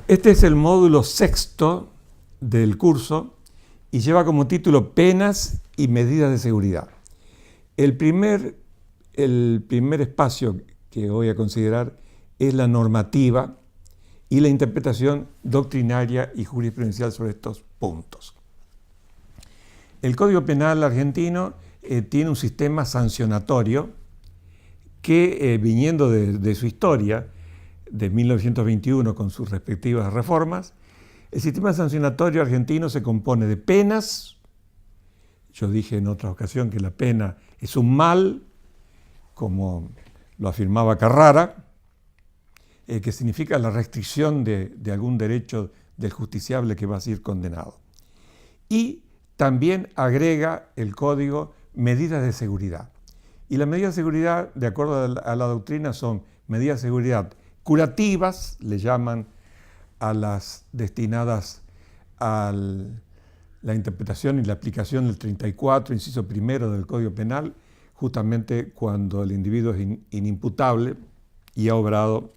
Este es el módulo sexto del curso y lleva como título Penas y medidas de seguridad. El primer espacio que voy a considerar es la normativa y la interpretación doctrinaria y jurisprudencial sobre estos puntos. El Código Penal argentino tiene un sistema sancionatorio que, viniendo de su historia, de 1921 con sus respectivas reformas, el sistema sancionatorio argentino se compone de penas. Yo dije en otra ocasión que la pena es un mal, como lo afirmaba Carrara, que significa la restricción de algún derecho del justiciable que va a ser condenado. Y también agrega el código medidas de seguridad. Y las medidas de seguridad, de acuerdo a la doctrina, son medidas de seguridad curativas, le llaman a las destinadas a la interpretación y la aplicación del 34, inciso primero del Código Penal, justamente cuando el individuo es inimputable y ha obrado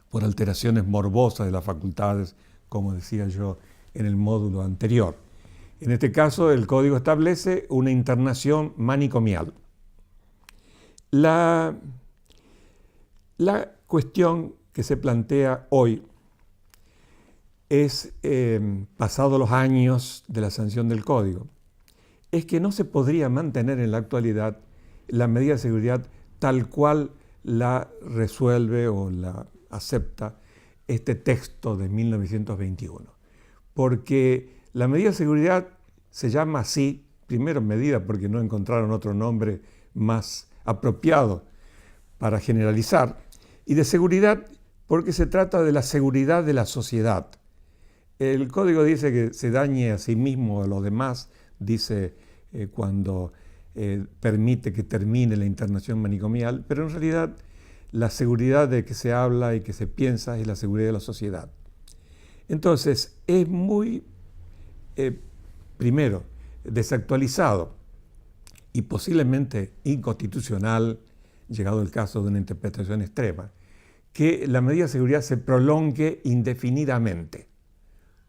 por alteraciones morbosas de las facultades, como decía yo en el módulo anterior. En este caso, el Código establece una internación manicomial. La cuestión que se plantea hoy es, pasados los años de la sanción del Código, es que no se podría mantener en la actualidad la medida de seguridad tal cual la resuelve o la acepta este texto de 1921. Porque la medida de seguridad se llama así, primero medida porque no encontraron otro nombre más apropiado para generalizar, y de seguridad porque se trata de la seguridad de la sociedad. El Código dice que se dañe a sí mismo o a los demás, dice cuando permite que termine la internación manicomial, pero en realidad la seguridad de que se habla y que se piensa es la seguridad de la sociedad. Entonces, es muy, primero, desactualizado y posiblemente inconstitucional, llegado el caso de una interpretación extrema, que la medida de seguridad se prolongue indefinidamente,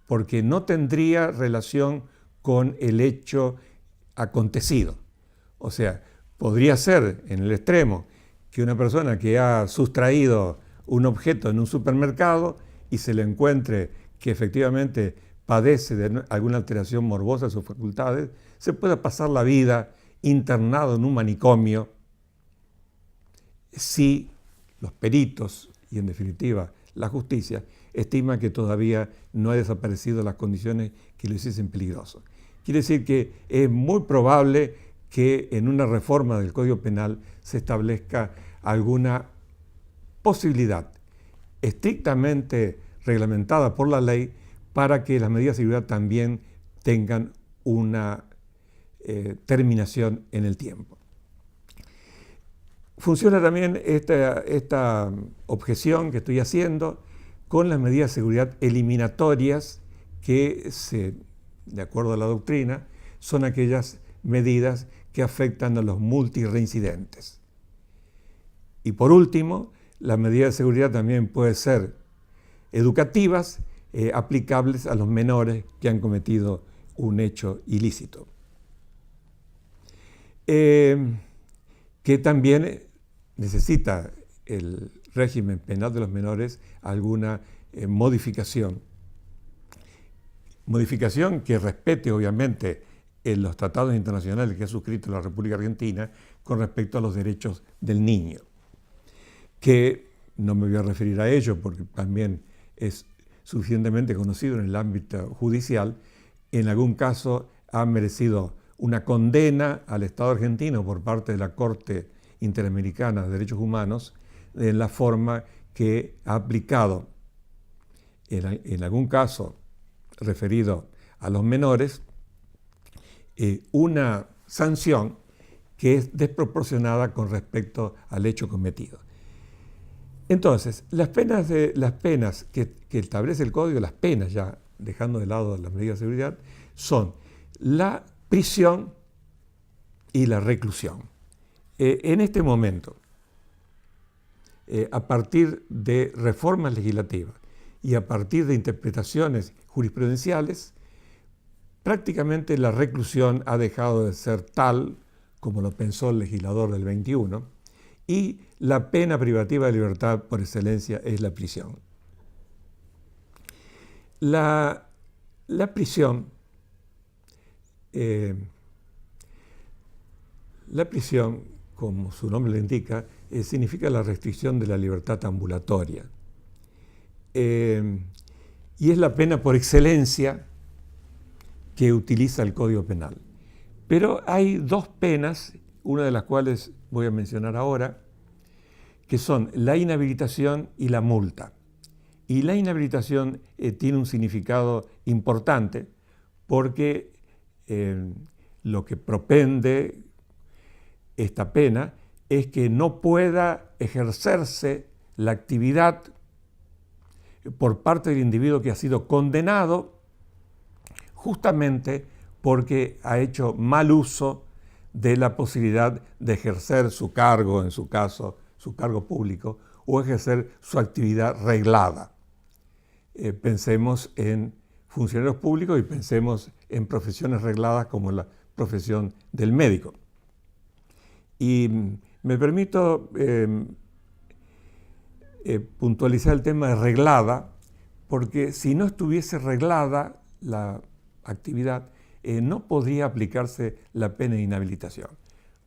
porque no tendría relación con el hecho acontecido. O sea, podría ser en el extremo que una persona que ha sustraído un objeto en un supermercado y se le encuentre que efectivamente padece de alguna alteración morbosa de sus facultades, se pueda pasar la vida internado en un manicomio si los peritos y en definitiva la justicia estima que todavía no ha desaparecido las condiciones que lo hiciesen peligroso. Quiere decir que es muy probable que en una reforma del Código Penal se establezca alguna posibilidad estrictamente reglamentada por la ley para que las medidas de seguridad también tengan una terminación en el tiempo. Funciona también esta objeción que estoy haciendo con las medidas de seguridad eliminatorias que, de acuerdo a la doctrina, son aquellas medidas que afectan a los multireincidentes. Y por último, las medidas de seguridad también pueden ser educativas, aplicables a los menores que han cometido un hecho ilícito. Que también necesita el régimen penal de los menores alguna modificación. Modificación que respete obviamente en los tratados internacionales que ha suscrito la República Argentina con respecto a los derechos del niño. Que no me voy a referir a ello porque también es suficientemente conocido en el ámbito judicial. En algún caso ha merecido una condena al Estado argentino por parte de la Corte Interamericana de Derechos Humanos en la forma que ha aplicado, en algún caso referido a los menores, una sanción que es desproporcionada con respecto al hecho cometido. Entonces, las penas que establece el Código, las penas ya dejando de lado las medidas de seguridad, son la prisión y la reclusión. En este momento, a partir de reformas legislativas y a partir de interpretaciones jurisprudenciales, prácticamente la reclusión ha dejado de ser tal como lo pensó el legislador del 21 y la pena privativa de libertad por excelencia es la prisión. La prisión, como su nombre le indica, significa la restricción de la libertad ambulatoria. Y es la pena por excelencia que utiliza el Código Penal. Pero hay dos penas, una de las cuales voy a mencionar ahora, que son la inhabilitación y la multa. Y la inhabilitación tiene un significado importante porque lo que propende esta pena es que no pueda ejercerse la actividad por parte del individuo que ha sido condenado justamente porque ha hecho mal uso de la posibilidad de ejercer su cargo, en su caso, su cargo público, o ejercer su actividad reglada. Pensemos en funcionarios públicos y pensemos en profesiones regladas como la profesión del médico. Y me permito puntualizar el tema de reglada, porque si no estuviese reglada la actividad, no podría aplicarse la pena de inhabilitación.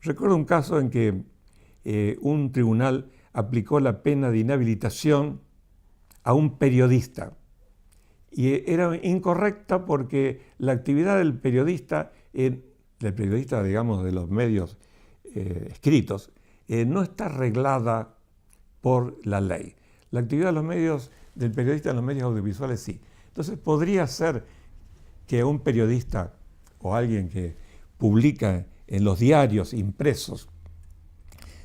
Recuerdo un caso en que un tribunal aplicó la pena de inhabilitación a un periodista. Y era incorrecta porque la actividad del periodista, digamos, de los medios escritos, no está reglada por la ley. La actividad de los medios, del periodista en los medios audiovisuales sí. Entonces podría ser que a un periodista o alguien que publica en los diarios impresos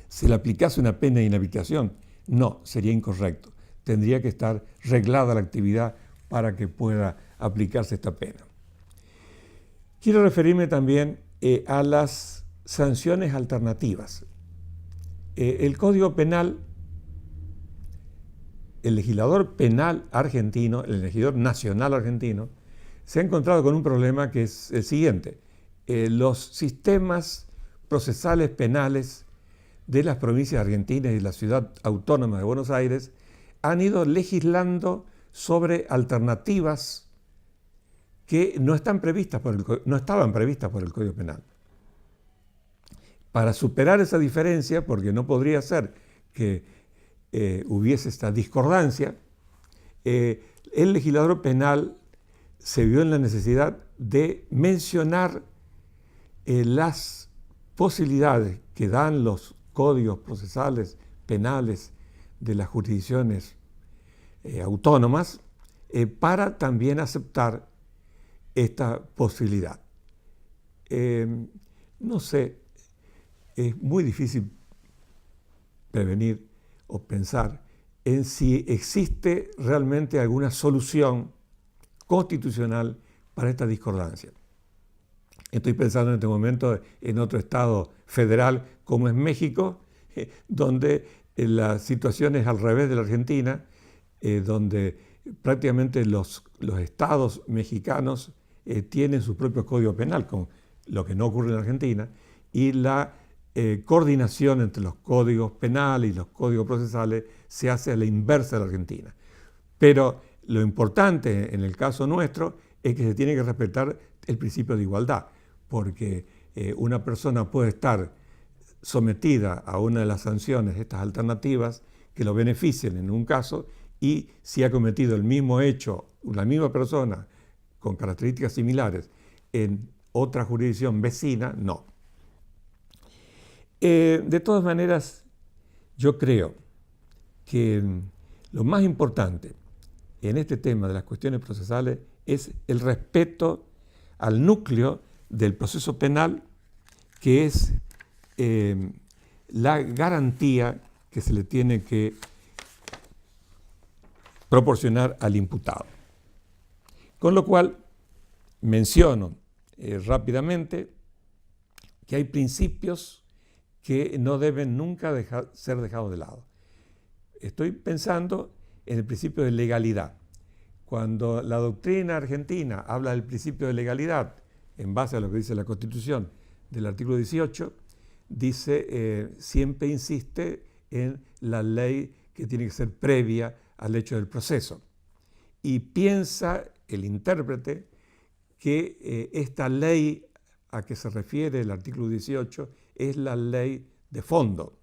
se le aplicase una pena de inhabilitación. No, sería incorrecto. Tendría que estar reglada la actividad para que pueda aplicarse esta pena. Quiero referirme también a las sanciones alternativas. El Código Penal, el legislador penal argentino, el legislador nacional argentino, se ha encontrado con un problema que es el siguiente. Los sistemas procesales penales de las provincias argentinas y de la ciudad autónoma de Buenos Aires han ido legislando sobre alternativas que no estaban previstas por el Código Penal. Para superar esa diferencia, porque no podría ser que hubiese esta discordancia, el legislador penal se vio en la necesidad de mencionar las posibilidades que dan los códigos procesales penales de las jurisdicciones autónomas para también aceptar esta posibilidad. No sé, es muy difícil prevenir o pensar en si existe realmente alguna solución constitucional para esta discordancia. Estoy pensando en este momento en otro estado federal como es México, donde la situación es al revés de la Argentina, donde prácticamente los estados mexicanos tienen su propio código penal, con lo que no ocurre en Argentina, y la coordinación entre los códigos penales y los códigos procesales se hace a la inversa de la Argentina. Pero lo importante en el caso nuestro es que se tiene que respetar el principio de igualdad, porque una persona puede estar sometida a una de las sanciones, estas alternativas, que lo beneficien en un caso, y si ha cometido el mismo hecho, la misma persona, con características similares, en otra jurisdicción vecina, no. De todas maneras, yo creo que lo más importante en este tema de las cuestiones procesales es el respeto al núcleo del proceso penal, que es la garantía que se le tiene que proporcionar al imputado. Con lo cual, menciono rápidamente que hay principios que no deben nunca ser dejados de lado. Estoy pensando en el principio de legalidad. cuando la doctrina argentina habla del principio de legalidad, en base a lo que dice la Constitución del artículo 18, dice, siempre insiste en la ley que tiene que ser previa al hecho del proceso. Y piensa el intérprete que esta ley a que se refiere el artículo 18 es la ley de fondo.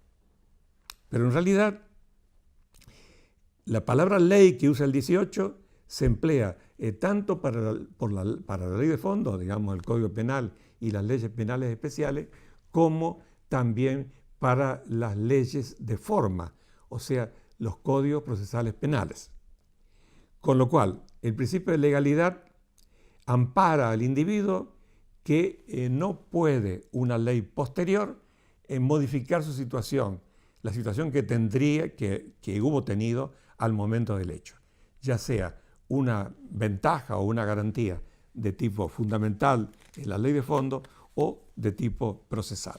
Pero en realidad, la palabra ley que usa el 18 se emplea tanto para la ley de fondo, digamos el Código Penal y las leyes penales especiales, como también para las leyes de forma, o sea, los códigos procesales penales. Con lo cual, el principio de legalidad ampara al individuo que no puede una ley posterior modificar su situación, la situación que tendría, que hubo tenido al momento del hecho, ya sea una ventaja o una garantía de tipo fundamental en la ley de fondo o de tipo procesal.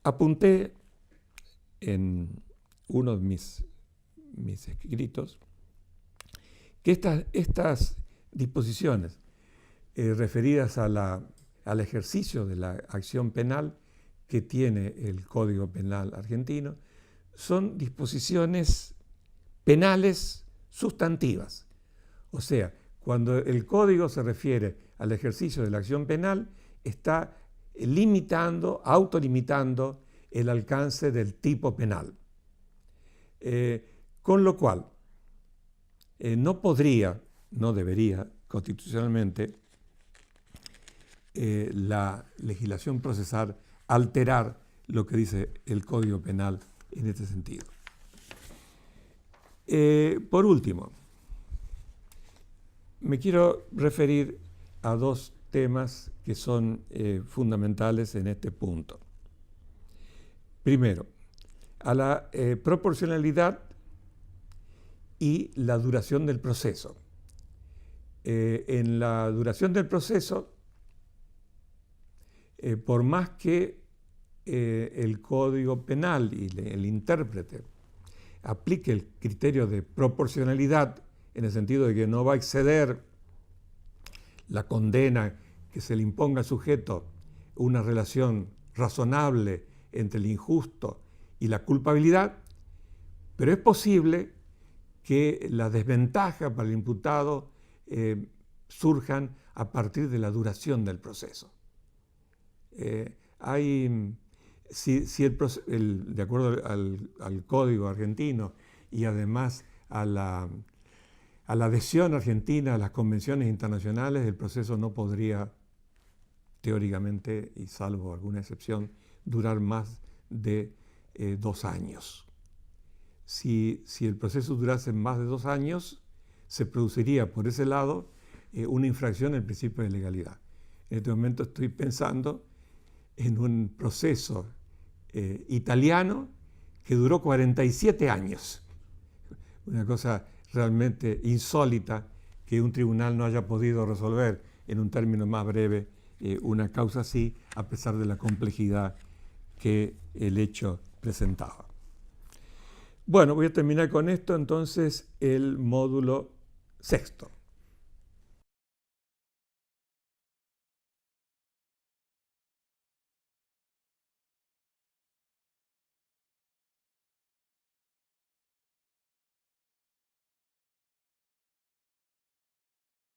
Apunté en uno de mis escritos que estas disposiciones referidas al ejercicio de la acción penal que tiene el Código Penal argentino son disposiciones penales sustantivas. O sea, cuando el Código se refiere al ejercicio de la acción penal, está limitando, autolimitando el alcance del tipo penal. Con lo cual, no debería constitucionalmente la legislación procesal alterar lo que dice el Código Penal en este sentido. Por último, me quiero referir a dos temas que son fundamentales en este punto. Primero, a la proporcionalidad y la duración del proceso. En la duración del proceso, por más que el Código Penal y el intérprete aplique el criterio de proporcionalidad, en el sentido de que no va a exceder la condena que se le imponga al sujeto una relación razonable entre el injusto y la culpabilidad, pero es posible que las desventajas para el imputado surjan a partir de la duración del proceso. De acuerdo al Código argentino y además a la adhesión argentina a las convenciones internacionales, el proceso no podría, teóricamente, y salvo alguna excepción, durar más de 2 años. Si el proceso durase más de 2 años, se produciría por ese lado una infracción al principio de legalidad. En este momento estoy pensando en un proceso italiano que duró 47 años. Una cosa realmente insólita que un tribunal no haya podido resolver en un término más breve una causa así, a pesar de la complejidad que el hecho presentaba. Bueno, voy a terminar con esto entonces el módulo 6.